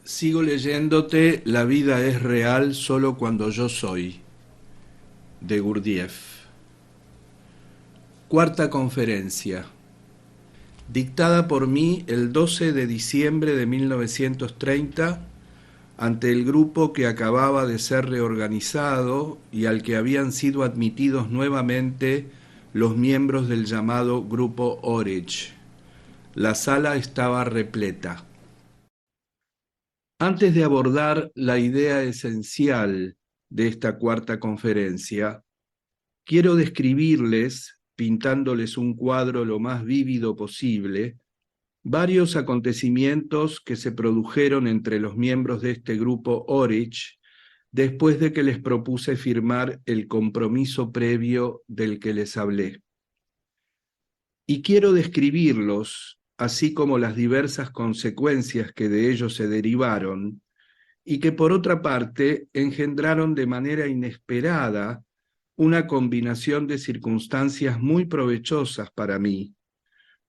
Sigo leyéndote La vida es real solo cuando yo soy, de Gurdjieff. Cuarta conferencia, dictada por mí el 12 de diciembre de 1930 ante el grupo que acababa de ser reorganizado y al que habían sido admitidos nuevamente los miembros del llamado Grupo Orich. La sala estaba repleta. Antes de abordar la idea esencial de esta cuarta conferencia, quiero describirles, pintándoles un cuadro lo más vívido posible, varios acontecimientos que se produjeron entre los miembros de este grupo Orich después de que les propuse firmar el compromiso previo del que les hablé. Y quiero describirlos, así como las diversas consecuencias que de ellos se derivaron, y que por otra parte engendraron de manera inesperada una combinación de circunstancias muy provechosas para mí,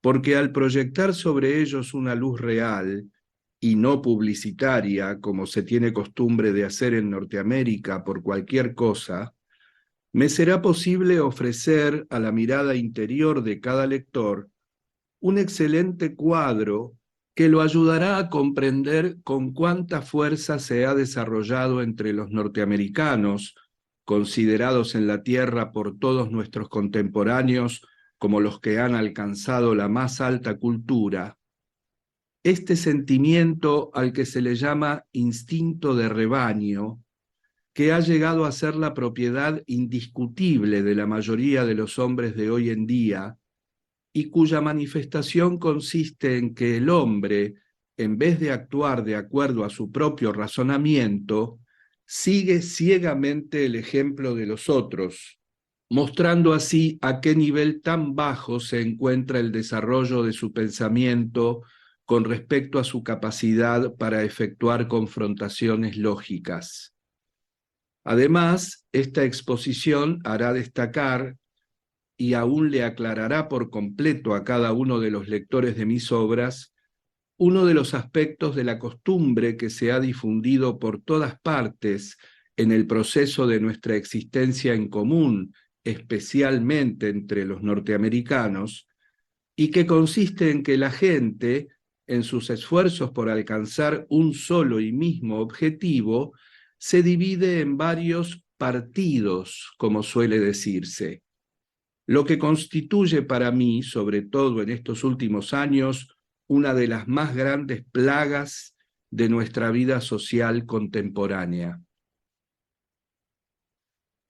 porque al proyectar sobre ellos una luz real y no publicitaria, como se tiene costumbre de hacer en Norteamérica por cualquier cosa, me será posible ofrecer a la mirada interior de cada lector un excelente cuadro que lo ayudará a comprender con cuánta fuerza se ha desarrollado entre los norteamericanos, considerados en la Tierra por todos nuestros contemporáneos como los que han alcanzado la más alta cultura, este sentimiento al que se le llama instinto de rebaño, que ha llegado a ser la propiedad indiscutible de la mayoría de los hombres de hoy en día, y cuya manifestación consiste en que el hombre, en vez de actuar de acuerdo a su propio razonamiento, sigue ciegamente el ejemplo de los otros, mostrando así a qué nivel tan bajo se encuentra el desarrollo de su pensamiento con respecto a su capacidad para efectuar confrontaciones lógicas. Además, esta exposición hará destacar y aún le aclarará por completo a cada uno de los lectores de mis obras uno de los aspectos de la costumbre que se ha difundido por todas partes en el proceso de nuestra existencia en común, especialmente entre los norteamericanos, y que consiste en que la gente, en sus esfuerzos por alcanzar un solo y mismo objetivo, se divide en varios partidos, como suele decirse. Lo que constituye para mí, sobre todo en estos últimos años, una de las más grandes plagas de nuestra vida social contemporánea.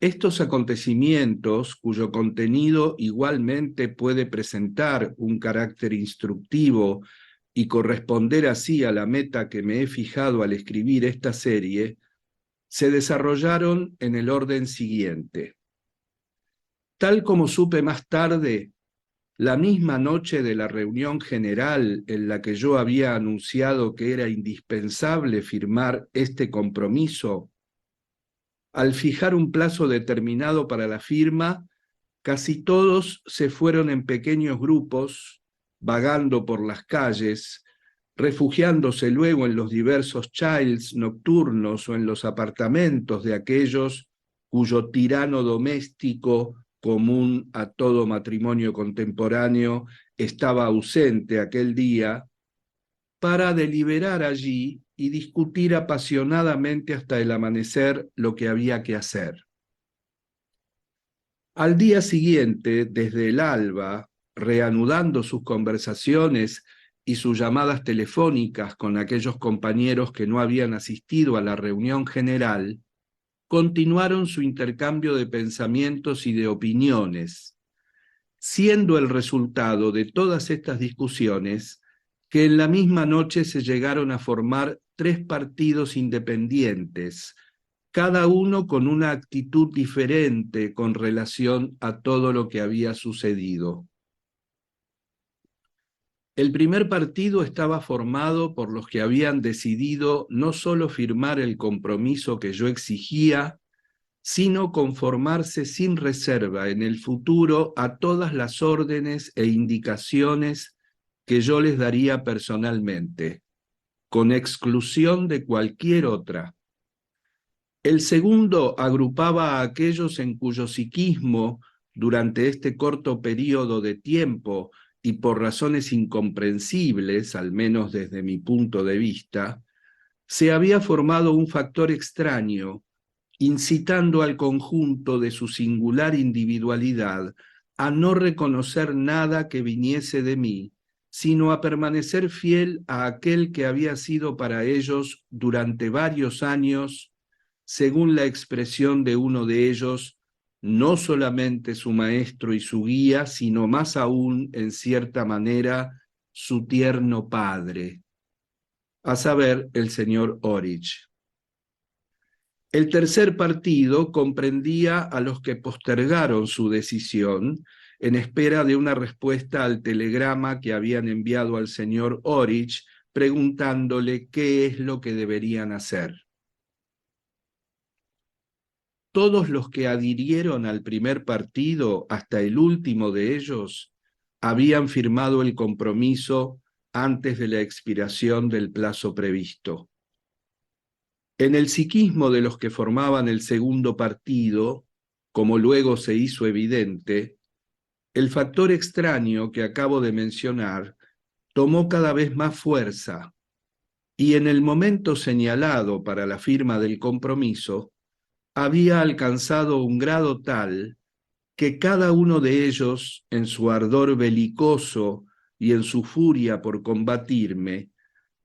Estos acontecimientos, cuyo contenido igualmente puede presentar un carácter instructivo y corresponder así a la meta que me he fijado al escribir esta serie, se desarrollaron en el orden siguiente. Tal como supe más tarde, la misma noche de la reunión general en la que yo había anunciado que era indispensable firmar este compromiso, al fijar un plazo determinado para la firma, casi todos se fueron en pequeños grupos, vagando por las calles, refugiándose luego en los diversos childs nocturnos o en los apartamentos de aquellos cuyo tirano doméstico, común a todo matrimonio contemporáneo, estaba ausente aquel día, para deliberar allí y discutir apasionadamente hasta el amanecer lo que había que hacer. Al día siguiente, desde el alba, reanudando sus conversaciones y sus llamadas telefónicas con aquellos compañeros que no habían asistido a la reunión general, continuaron su intercambio de pensamientos y de opiniones, siendo el resultado de todas estas discusiones que en la misma noche se llegaron a formar 3 partidos independientes, cada uno con una actitud diferente con relación a todo lo que había sucedido. El primer partido estaba formado por los que habían decidido no solo firmar el compromiso que yo exigía, sino conformarse sin reserva en el futuro a todas las órdenes e indicaciones que yo les daría personalmente. con exclusión de cualquier otra. El segundo agrupaba a aquellos en cuyo psiquismo, durante este corto período de tiempo y por razones incomprensibles, al menos desde mi punto de vista, se había formado un factor extraño, incitando al conjunto de su singular individualidad a no reconocer nada que viniese de mí, sino a permanecer fiel a aquel que había sido para ellos durante varios años, según la expresión de uno de ellos, no solamente su maestro y su guía, sino más aún, en cierta manera, su tierno padre, a saber, el señor Orich. El tercer partido comprendía a los que postergaron su decisión en espera de una respuesta al telegrama que habían enviado al señor Orich preguntándole qué es lo que deberían hacer. Todos los que adhirieron al primer partido, hasta el último de ellos, habían firmado el compromiso antes de la expiración del plazo previsto. En el psiquismo de los que formaban el segundo partido, como luego se hizo evidente, el factor extraño que acabo de mencionar tomó cada vez más fuerza y en el momento señalado para la firma del compromiso había alcanzado un grado tal que cada uno de ellos, en su ardor belicoso y en su furia por combatirme,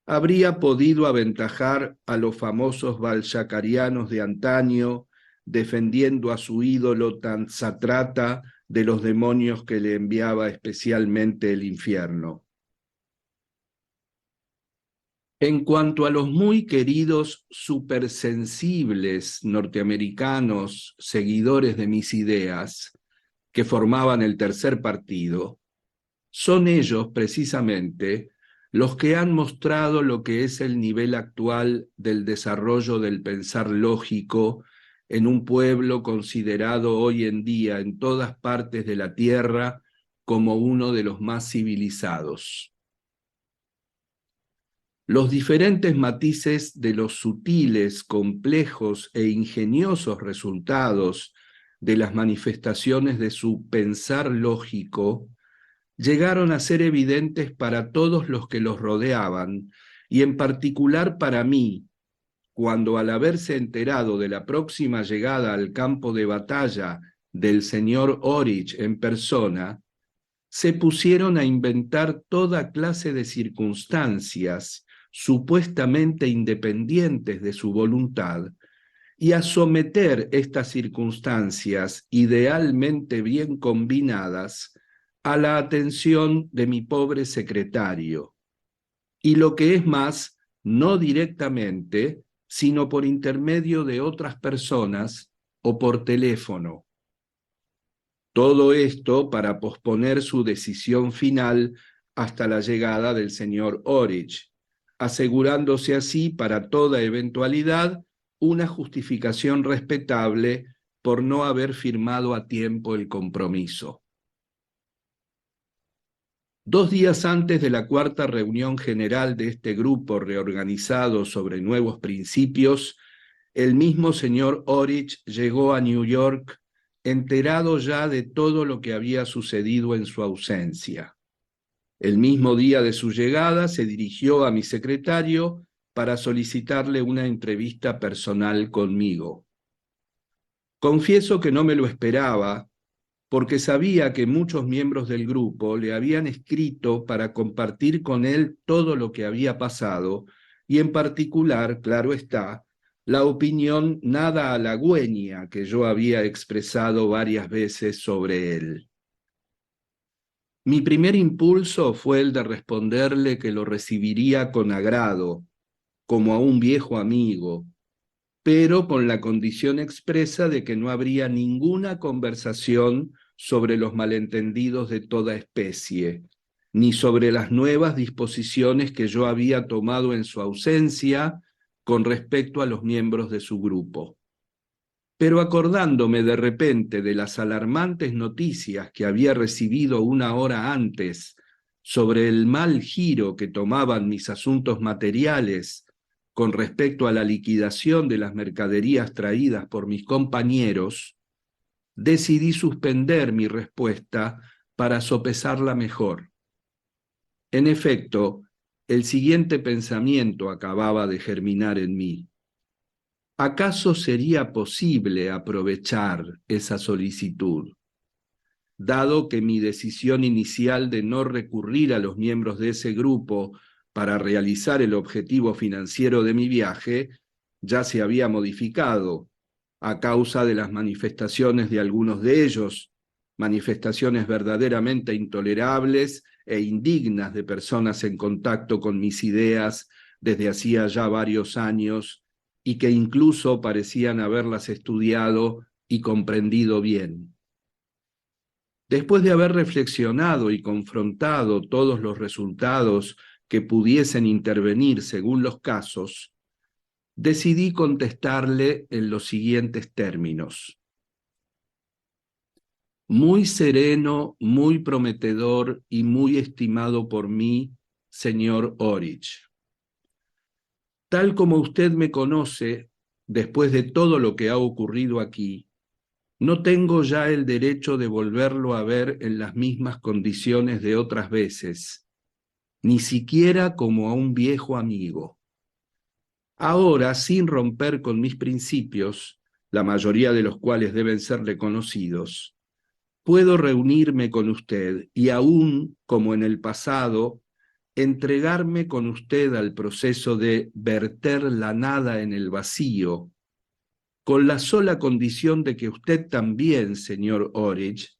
habría podido aventajar a los famosos balshacarianos de antaño, defendiendo a su ídolo tan satrata de los demonios que le enviaba especialmente el infierno. En cuanto a los muy queridos supersensibles norteamericanos seguidores de mis ideas, que formaban el tercer partido, son ellos precisamente los que han mostrado lo que es el nivel actual del desarrollo del pensar lógico en un pueblo considerado hoy en día en todas partes de la tierra como uno de los más civilizados. Los diferentes matices de los sutiles, complejos e ingeniosos resultados de las manifestaciones de su pensar lógico llegaron a ser evidentes para todos los que los rodeaban, y en particular para mí, cuando al haberse enterado de la próxima llegada al campo de batalla del señor Orich en persona, se pusieron a inventar toda clase de circunstancias supuestamente independientes de su voluntad, y a someter estas circunstancias idealmente bien combinadas a la atención de mi pobre secretario, y lo que es más, no directamente, sino por intermedio de otras personas o por teléfono. Todo esto para posponer su decisión final hasta la llegada del señor Orich, asegurándose así para toda eventualidad una justificación respetable por no haber firmado a tiempo el compromiso. 2 días antes de la cuarta reunión general de este grupo reorganizado sobre nuevos principios, el mismo señor Orich llegó a New York enterado ya de todo lo que había sucedido en su ausencia. El mismo día de su llegada se dirigió a mi secretario para solicitarle una entrevista personal conmigo. Confieso que no me lo esperaba, porque sabía que muchos miembros del grupo le habían escrito para compartir con él todo lo que había pasado, y en particular, claro está, la opinión nada halagüeña que yo había expresado varias veces sobre él. Mi primer impulso fue el de responderle que lo recibiría con agrado, como a un viejo amigo, pero con la condición expresa de que no habría ninguna conversación sobre los malentendidos de toda especie, ni sobre las nuevas disposiciones que yo había tomado en su ausencia con respecto a los miembros de su grupo. Pero acordándome de repente de las alarmantes noticias que había recibido una hora antes sobre el mal giro que tomaban mis asuntos materiales con respecto a la liquidación de las mercaderías traídas por mis compañeros, decidí suspender mi respuesta para sopesarla mejor. En efecto, el siguiente pensamiento acababa de germinar en mí. ¿Acaso sería posible aprovechar esa solicitud? Dado que mi decisión inicial de no recurrir a los miembros de ese grupo para realizar el objetivo financiero de mi viaje ya se había modificado a causa de las manifestaciones de algunos de ellos, manifestaciones verdaderamente intolerables e indignas de personas en contacto con mis ideas desde hacía ya varios años y que incluso parecían haberlas estudiado y comprendido bien. Después de haber reflexionado y confrontado todos los resultados que pudiesen intervenir según los casos, decidí contestarle en los siguientes términos. Muy sereno, muy prometedor y muy estimado por mí, señor Orich. Tal como usted me conoce, después de todo lo que ha ocurrido aquí, no tengo ya el derecho de volverlo a ver en las mismas condiciones de otras veces, ni siquiera como a un viejo amigo. Ahora, sin romper con mis principios, la mayoría de los cuales deben serle conocidos, puedo reunirme con usted y aún, como en el pasado, entregarme con usted al proceso de verter la nada en el vacío, con la sola condición de que usted también, señor Orich,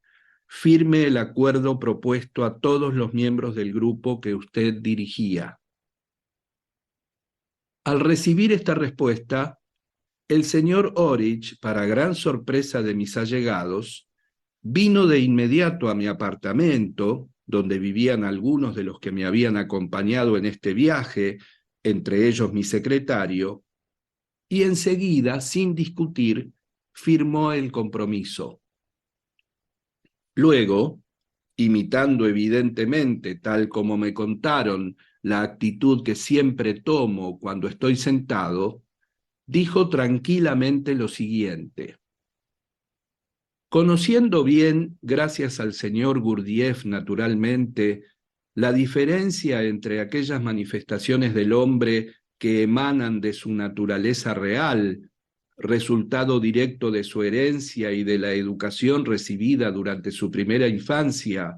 firme el acuerdo propuesto a todos los miembros del grupo que usted dirigía. Al recibir esta respuesta, el señor Orich, para gran sorpresa de mis allegados, vino de inmediato a mi apartamento, donde vivían algunos de los que me habían acompañado en este viaje, entre ellos mi secretario, y enseguida, sin discutir, firmó el compromiso. Luego, imitando evidentemente, tal como me contaron, la actitud que siempre tomo cuando estoy sentado, dijo tranquilamente lo siguiente. Conociendo bien, gracias al señor Gurdjieff naturalmente, la diferencia entre aquellas manifestaciones del hombre que emanan de su naturaleza real, resultado directo de su herencia y de la educación recibida durante su primera infancia,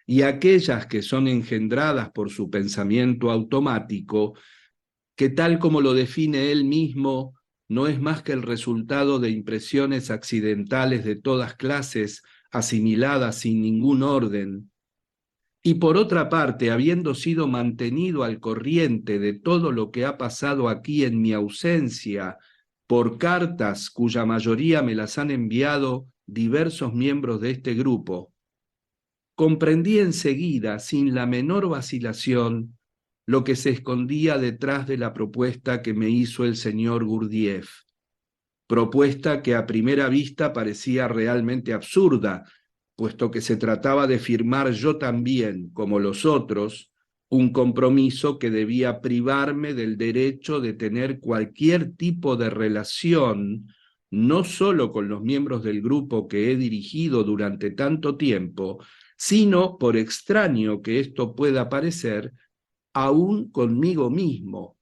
y aquellas que son engendradas por su pensamiento automático, que tal como lo define él mismo, no es más que el resultado de impresiones accidentales de todas clases, asimiladas sin ningún orden. Y por otra parte, habiendo sido mantenido al corriente de todo lo que ha pasado aquí en mi ausencia, por cartas cuya mayoría me las han enviado diversos miembros de este grupo, comprendí enseguida, sin la menor vacilación, lo que se escondía detrás de la propuesta que me hizo el señor Gurdjieff, propuesta que a primera vista parecía realmente absurda, puesto que se trataba de firmar yo también, como los otros, un compromiso que debía privarme del derecho de tener cualquier tipo de relación, no solo con los miembros del grupo que he dirigido durante tanto tiempo, sino, por extraño que esto pueda parecer, aún conmigo mismo.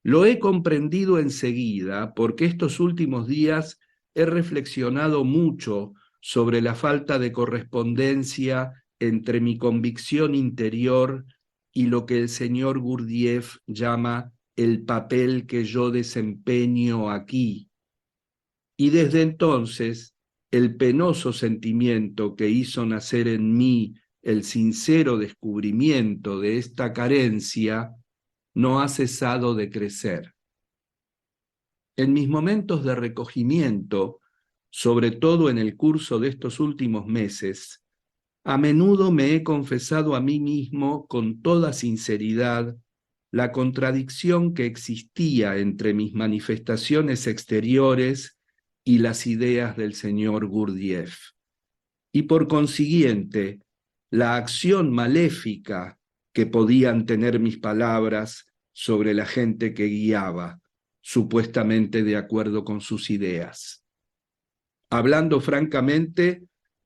Lo he comprendido enseguida porque estos últimos días he reflexionado mucho sobre la falta de correspondencia entre mi convicción interior y lo que el señor Gurdjieff llama el papel que yo desempeño aquí. Y desde entonces, el penoso sentimiento que hizo nacer en mí el sincero descubrimiento de esta carencia no ha cesado de crecer. En mis momentos de recogimiento, sobre todo en el curso de estos últimos meses, a menudo me he confesado a mí mismo con toda sinceridad la contradicción que existía entre mis manifestaciones exteriores y las ideas del señor Gurdjieff. Y por consiguiente, la acción maléfica que podían tener mis palabras sobre la gente que guiaba, supuestamente de acuerdo con sus ideas. Hablando francamente,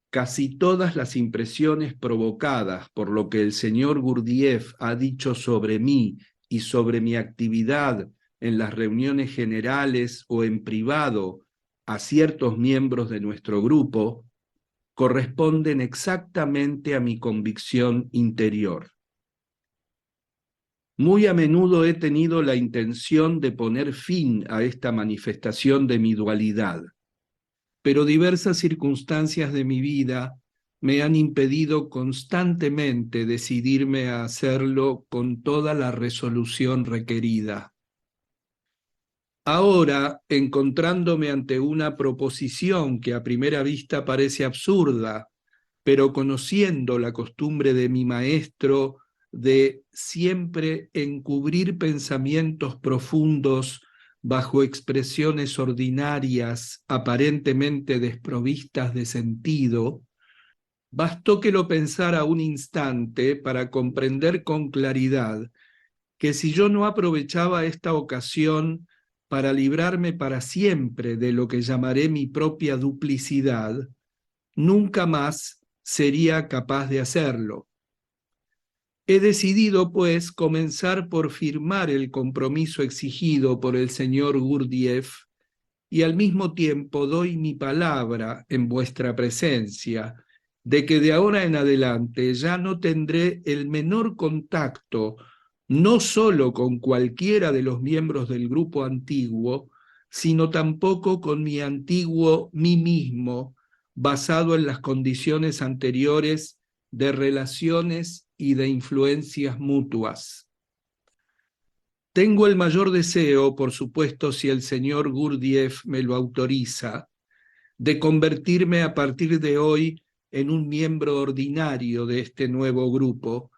casi todas las impresiones provocadas por lo que el señor Gurdjieff ha dicho sobre mí y sobre mi actividad en las reuniones generales o en privado a ciertos miembros de nuestro grupo, corresponden exactamente a mi convicción interior. Muy a menudo he tenido la intención de poner fin a esta manifestación de mi dualidad, pero diversas circunstancias de mi vida me han impedido constantemente decidirme a hacerlo con toda la resolución requerida. Ahora, encontrándome ante una proposición que a primera vista parece absurda, pero conociendo la costumbre de mi maestro de siempre encubrir pensamientos profundos bajo expresiones ordinarias aparentemente desprovistas de sentido, bastó que lo pensara un instante para comprender con claridad que si yo no aprovechaba esta ocasión para librarme para siempre de lo que llamaré mi propia duplicidad, nunca más sería capaz de hacerlo. He decidido, pues, comenzar por firmar el compromiso exigido por el señor Gurdjieff y al mismo tiempo doy mi palabra en vuestra presencia de que de ahora en adelante ya no tendré el menor contacto, no solo con cualquiera de los miembros del grupo antiguo, sino tampoco con mi antiguo mí mismo, basado en las condiciones anteriores de relaciones y de influencias mutuas. Tengo el mayor deseo, por supuesto, si el señor Gurdjieff me lo autoriza, de convertirme a partir de hoy en un miembro ordinario de este nuevo grupo,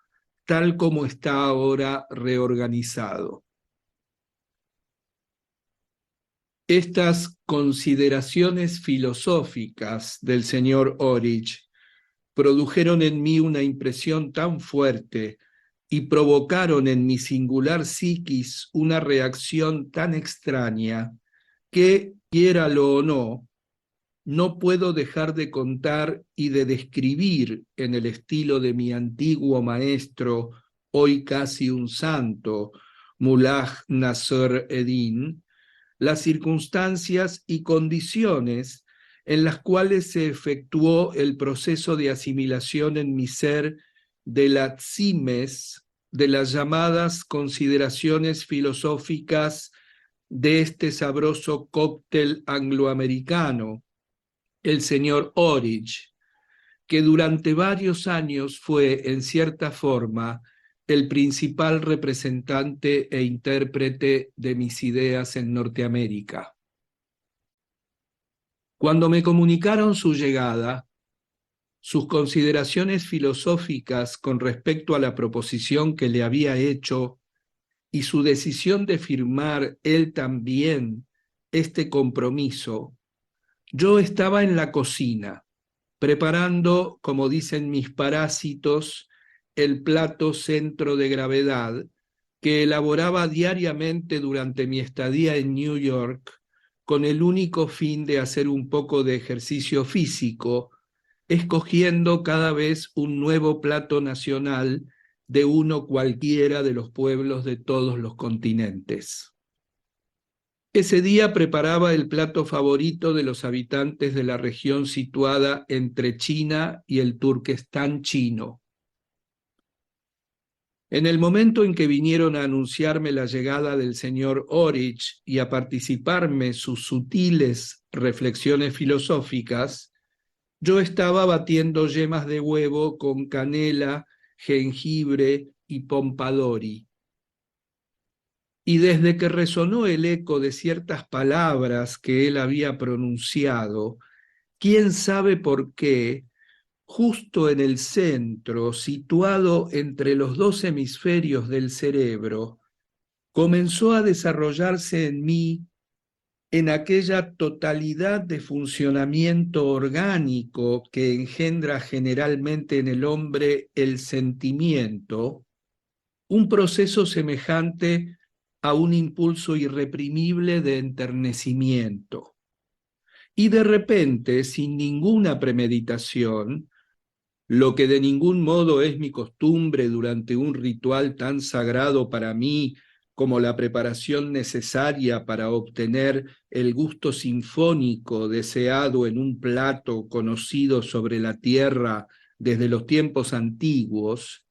tal como está ahora reorganizado. Estas consideraciones filosóficas del señor Orich produjeron en mí una impresión tan fuerte y provocaron en mi singular psiquis una reacción tan extraña que, quiéralo o no, no puedo dejar de contar y de describir en el estilo de mi antiguo maestro, hoy casi un santo, Mullah Nasr Eddin, las circunstancias y condiciones en las cuales se efectuó el proceso de asimilación en mi ser de la tzimes, de las llamadas consideraciones filosóficas de este sabroso cóctel angloamericano, el señor Orich, que durante varios años fue, en cierta forma, el principal representante e intérprete de mis ideas en Norteamérica. Cuando me comunicaron su llegada, sus consideraciones filosóficas con respecto a la proposición que le había hecho y su decisión de firmar él también este compromiso, yo estaba en la cocina, preparando, como dicen mis parásitos, el plato centro de gravedad que elaboraba diariamente durante mi estadía en New York con el único fin de hacer un poco de ejercicio físico, escogiendo cada vez un nuevo plato nacional de uno cualquiera de los pueblos de todos los continentes. Ese día preparaba el plato favorito de los habitantes de la región situada entre China y el Turquestán chino. En el momento en que vinieron a anunciarme la llegada del señor Orich y a participarme sus sutiles reflexiones filosóficas, yo estaba batiendo yemas de huevo con canela, jengibre y pompadori. Y desde que resonó el eco de ciertas palabras que él había pronunciado, quién sabe por qué, justo en el centro, situado entre los dos hemisferios del cerebro, comenzó a desarrollarse en mí en aquella totalidad de funcionamiento orgánico que engendra generalmente en el hombre el sentimiento, un proceso semejante a un impulso irreprimible de enternecimiento. Y de repente, sin ninguna premeditación, lo que de ningún modo es mi costumbre durante un ritual tan sagrado para mí como la preparación necesaria para obtener el gusto sinfónico deseado en un plato conocido sobre la tierra desde los tiempos antiguos,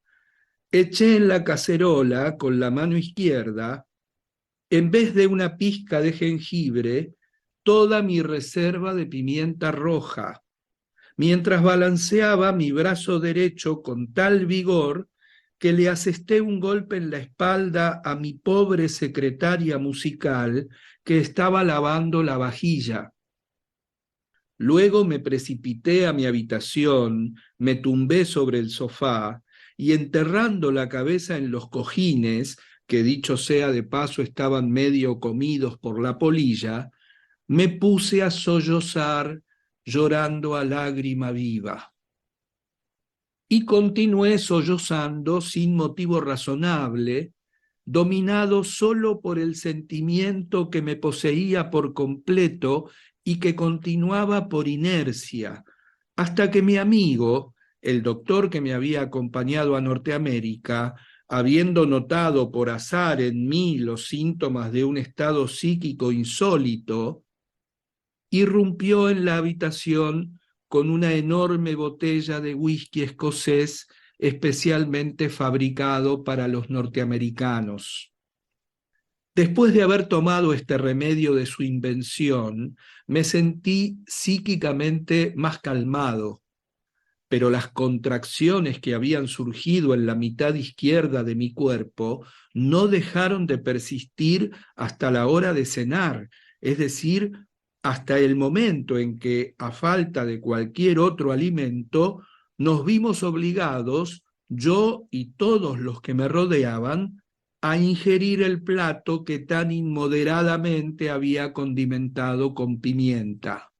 eché en la cacerola con la mano izquierda, en vez de una pizca de jengibre, toda mi reserva de pimienta roja, mientras balanceaba mi brazo derecho con tal vigor que le asesté un golpe en la espalda a mi pobre secretaria musical que estaba lavando la vajilla. Luego me precipité a mi habitación, me tumbé sobre el sofá y enterrando la cabeza en los cojines, que dicho sea de paso estaban medio comidos por la polilla, me puse a sollozar llorando a lágrima viva. Y continué sollozando sin motivo razonable, dominado solo por el sentimiento que me poseía por completo y que continuaba por inercia, hasta que mi amigo, el doctor que me había acompañado a Norteamérica, habiendo notado por azar en mí los síntomas de un estado psíquico insólito, irrumpió en la habitación con una enorme botella de whisky escocés especialmente fabricado para los norteamericanos. Después de haber tomado este remedio de su invención, me sentí psíquicamente más calmado, pero las contracciones que habían surgido en la mitad izquierda de mi cuerpo no dejaron de persistir hasta la hora de cenar, es decir, hasta el momento en que, a falta de cualquier otro alimento, nos vimos obligados, yo y todos los que me rodeaban, a ingerir el plato que tan inmoderadamente había condimentado con pimienta.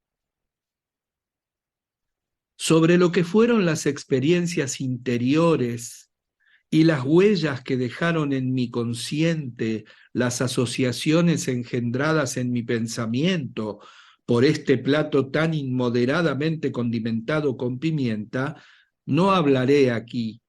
Sobre lo que fueron las experiencias interiores y las huellas que dejaron en mi consciente las asociaciones engendradas en mi pensamiento por este plato tan inmoderadamente condimentado con pimienta, no hablaré aquí,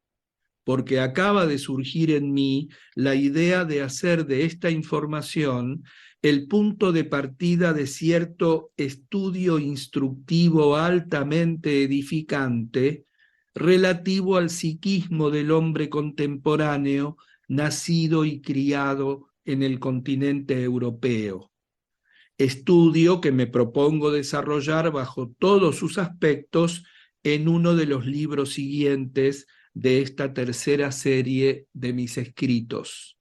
porque acaba de surgir en mí la idea de hacer de esta información el punto de partida de cierto estudio instructivo altamente edificante relativo al psiquismo del hombre contemporáneo nacido y criado en el continente europeo. Estudio que me propongo desarrollar bajo todos sus aspectos en uno de los libros siguientes de esta tercera serie de mis escritos.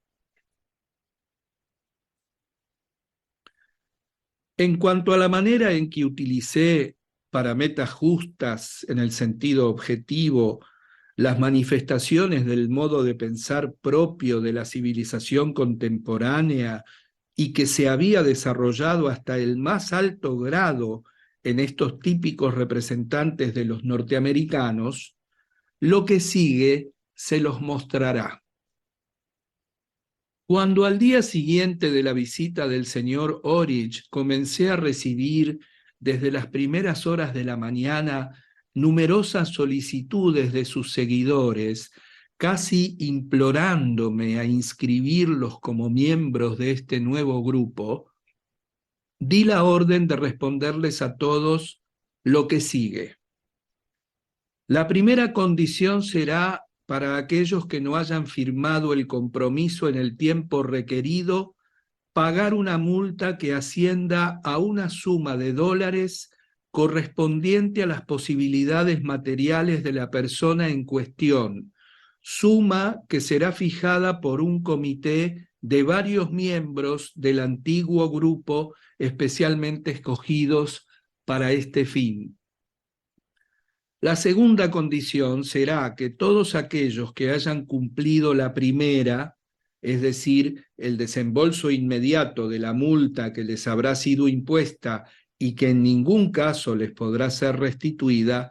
En cuanto a la manera en que utilicé para metas justas en el sentido objetivo las manifestaciones del modo de pensar propio de la civilización contemporánea y que se había desarrollado hasta el más alto grado en estos típicos representantes de los norteamericanos, lo que sigue se los mostrará. Cuando al día siguiente de la visita del señor Orich comencé a recibir desde las primeras horas de la mañana numerosas solicitudes de sus seguidores, casi implorándome a inscribirlos como miembros de este nuevo grupo, di la orden de responderles a todos lo que sigue. La primera condición será para aquellos que no hayan firmado el compromiso en el tiempo requerido, pagar una multa que ascienda a una suma de dólares correspondiente a las posibilidades materiales de la persona en cuestión, suma que será fijada por un comité de varios miembros del antiguo grupo especialmente escogidos para este fin. La segunda condición será que todos aquellos que hayan cumplido la primera, es decir, el desembolso inmediato de la multa que les habrá sido impuesta y que en ningún caso les podrá ser restituida,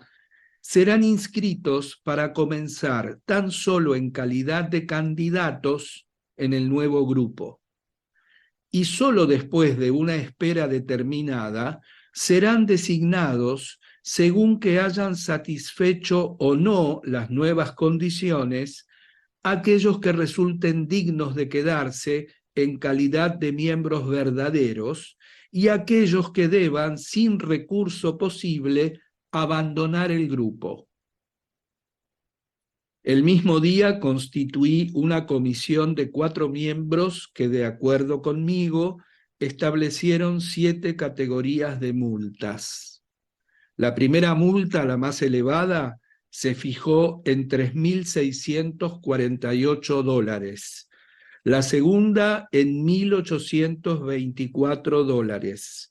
serán inscritos para comenzar tan solo en calidad de candidatos en el nuevo grupo. Y solo después de una espera determinada serán designados según que hayan satisfecho o no las nuevas condiciones aquellos que resulten dignos de quedarse en calidad de miembros verdaderos y aquellos que deban, sin recurso posible, abandonar el grupo. El mismo día constituí una comisión de 4 miembros que, de acuerdo conmigo, establecieron 7 categorías de multas. La primera multa, la más elevada, se fijó en $3.648. La segunda en $1.824.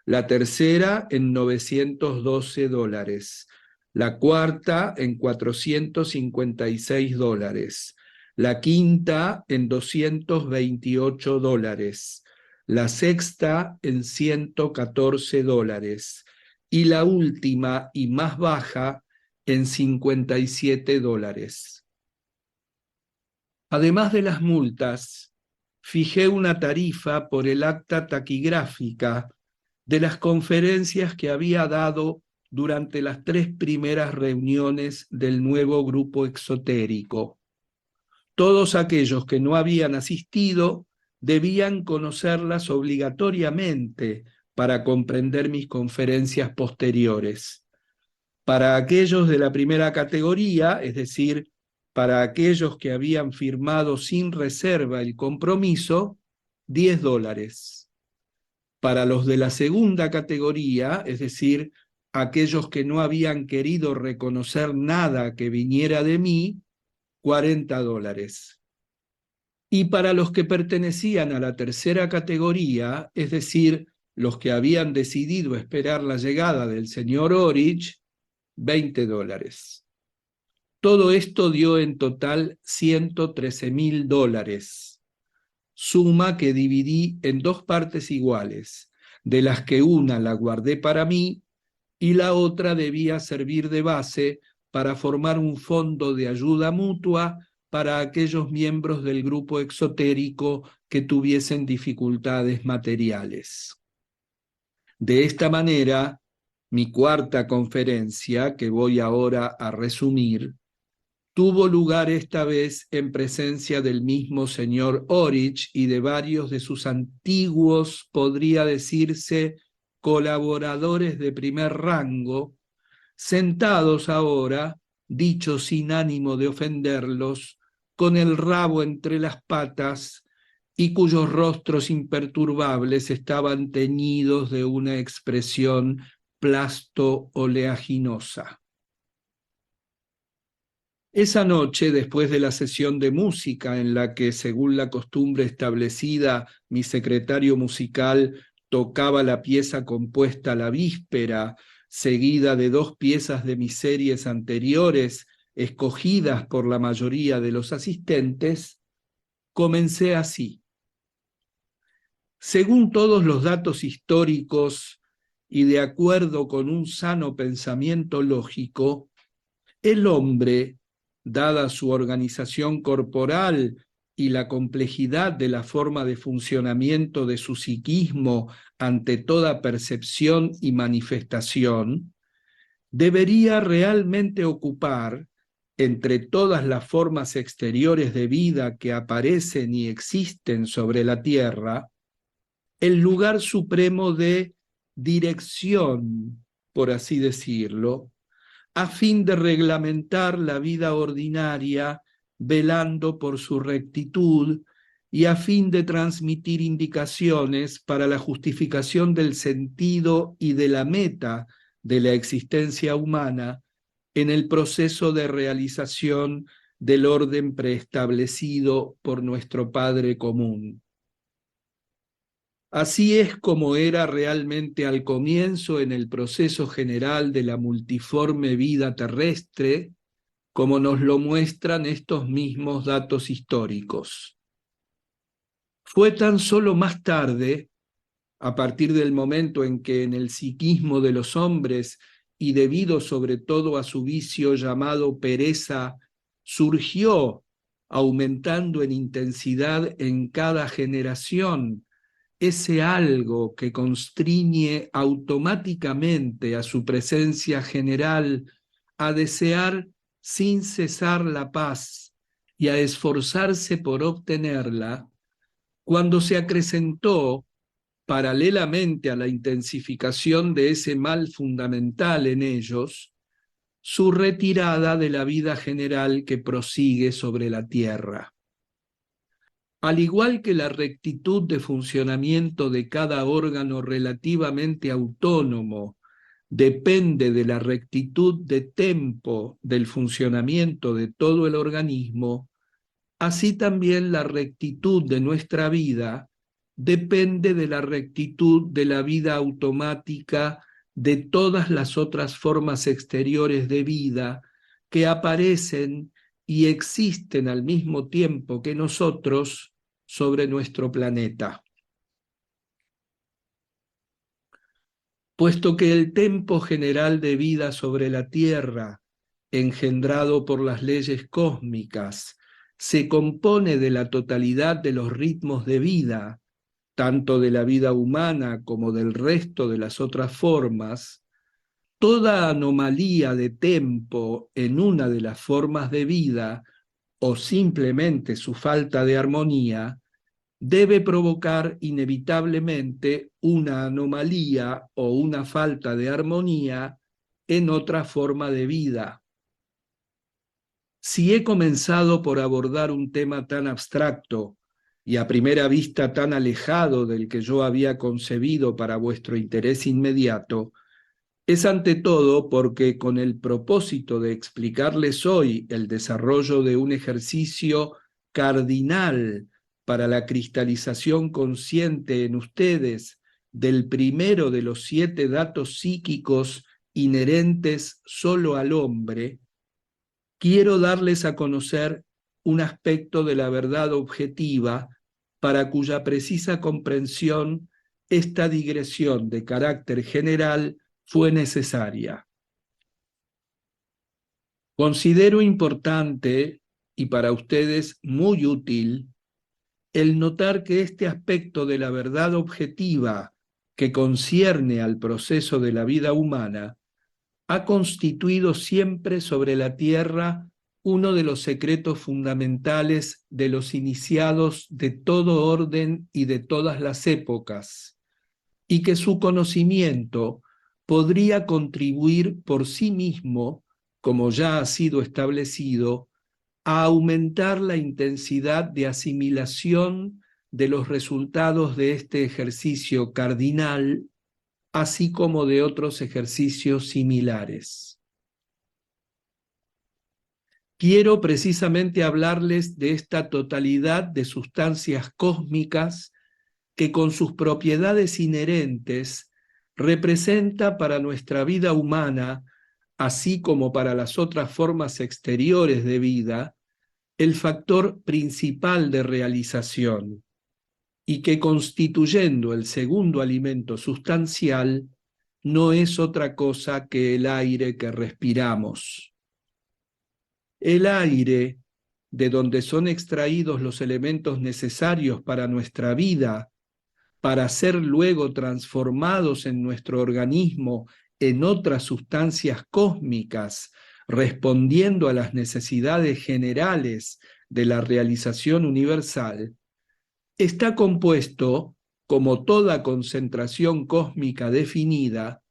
La tercera en $912. La cuarta en $456. La quinta en $228. La sexta en $114. Y la última y más baja en $57. Además de las multas, fijé una tarifa por el acta taquigráfica de las conferencias que había dado durante las 3 primeras reuniones del nuevo grupo exotérico. Todos aquellos que no habían asistido debían conocerlas obligatoriamente para comprender mis conferencias posteriores. Para aquellos de la primera categoría, es decir, para aquellos que habían firmado sin reserva el compromiso, $10. Para los de la segunda categoría, es decir, aquellos que no habían querido reconocer nada que viniera de mí, $40. Y para los que pertenecían a la tercera categoría, es decir, los que habían decidido esperar la llegada del señor Orich, $20. Todo esto dio en total $113.000, suma que dividí en 2 partes iguales, de las que una la guardé para mí y la otra debía servir de base para formar un fondo de ayuda mutua para aquellos miembros del grupo exotérico que tuviesen dificultades materiales. De esta manera, mi cuarta conferencia, que voy ahora a resumir, tuvo lugar esta vez en presencia del mismo señor Orich y de varios de sus antiguos, podría decirse, colaboradores de primer rango, sentados ahora, dicho sin ánimo de ofenderlos, con el rabo entre las patas y cuyos rostros imperturbables estaban teñidos de una expresión plasto-oleaginosa. Esa noche, después de la sesión de música en la que, según la costumbre establecida, mi secretario musical tocaba la pieza compuesta la víspera, seguida de 2 piezas de mis series anteriores, escogidas por la mayoría de los asistentes, comencé así. Según todos los datos históricos y de acuerdo con un sano pensamiento lógico, el hombre, dada su organización corporal y la complejidad de la forma de funcionamiento de su psiquismo ante toda percepción y manifestación, debería realmente ocupar, entre todas las formas exteriores de vida que aparecen y existen sobre la Tierra, el lugar supremo de dirección, por así decirlo, a fin de reglamentar la vida ordinaria, velando por su rectitud y a fin de transmitir indicaciones para la justificación del sentido y de la meta de la existencia humana en el proceso de realización del orden preestablecido por nuestro Padre común. Así es como era realmente al comienzo en el proceso general de la multiforme vida terrestre, como nos lo muestran estos mismos datos históricos. Fue tan solo más tarde, a partir del momento en que en el psiquismo de los hombres, y debido sobre todo a su vicio llamado pereza, surgió, aumentando en intensidad en cada generación, ese algo que constriñe automáticamente a su presencia general a desear sin cesar la paz y a esforzarse por obtenerla, cuando se acrecentó, paralelamente a la intensificación de ese mal fundamental en ellos, su retirada de la vida general que prosigue sobre la tierra. Al igual que la rectitud de funcionamiento de cada órgano relativamente autónomo depende de la rectitud de tempo del funcionamiento de todo el organismo, así también la rectitud de nuestra vida depende de la rectitud de la vida automática de todas las otras formas exteriores de vida que aparecen y existen al mismo tiempo que nosotros sobre nuestro planeta. Puesto que el tempo general de vida sobre la Tierra, engendrado por las leyes cósmicas, se compone de la totalidad de los ritmos de vida, tanto de la vida humana como del resto de las otras formas, toda anomalía de tempo en una de las formas de vida, o simplemente su falta de armonía, debe provocar inevitablemente una anomalía o una falta de armonía en otra forma de vida. Si he comenzado por abordar un tema tan abstracto y a primera vista tan alejado del que yo había concebido para vuestro interés inmediato, es ante todo porque con el propósito de explicarles hoy el desarrollo de un ejercicio cardinal para la cristalización consciente en ustedes del primero de los 7 datos psíquicos inherentes solo al hombre, quiero darles a conocer un aspecto de la verdad objetiva para cuya precisa comprensión esta digresión de carácter general fue necesaria. Considero importante y para ustedes muy útil el notar que este aspecto de la verdad objetiva que concierne al proceso de la vida humana ha constituido siempre sobre la tierra uno de los secretos fundamentales de los iniciados de todo orden y de todas las épocas, y que su conocimiento podría contribuir por sí mismo, como ya ha sido establecido, a aumentar la intensidad de asimilación de los resultados de este ejercicio cardinal, así como de otros ejercicios similares. Quiero precisamente hablarles de esta totalidad de sustancias cósmicas que con sus propiedades inherentes representa para nuestra vida humana, así como para las otras formas exteriores de vida, el factor principal de realización, y que constituyendo el segundo alimento sustancial, no es otra cosa que el aire que respiramos. El aire, de donde son extraídos los elementos necesarios para nuestra vida, para ser luego transformados en nuestro organismo en otras sustancias cósmicas, respondiendo a las necesidades generales de la realización universal, está compuesto, como toda concentración cósmica definida,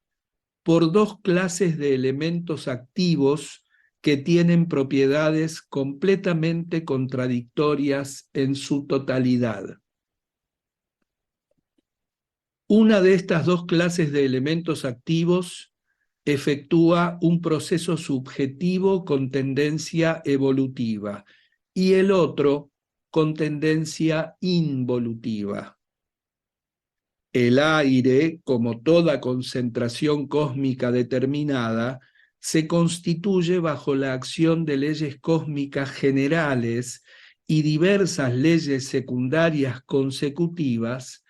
por 2 clases de elementos activos que tienen propiedades completamente contradictorias en su totalidad. Una de estas 2 clases de elementos activos efectúa un proceso subjetivo con tendencia evolutiva y el otro con tendencia involutiva. El aire, como toda concentración cósmica determinada, se constituye bajo la acción de leyes cósmicas generales y diversas leyes secundarias consecutivas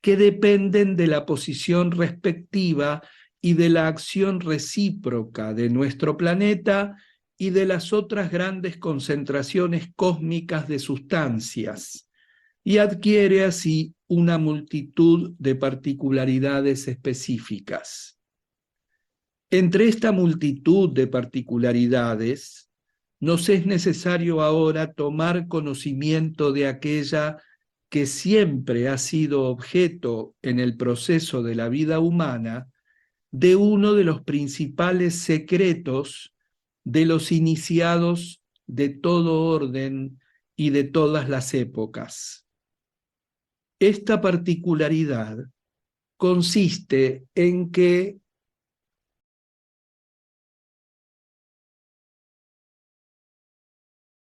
que dependen de la posición respectiva y de la acción recíproca de nuestro planeta y de las otras grandes concentraciones cósmicas de sustancias, y adquiere así una multitud de particularidades específicas. Entre esta multitud de particularidades, nos es necesario ahora tomar conocimiento de aquella que siempre ha sido objeto en el proceso de la vida humana de uno de los principales secretos de los iniciados de todo orden y de todas las épocas. Esta particularidad consiste en que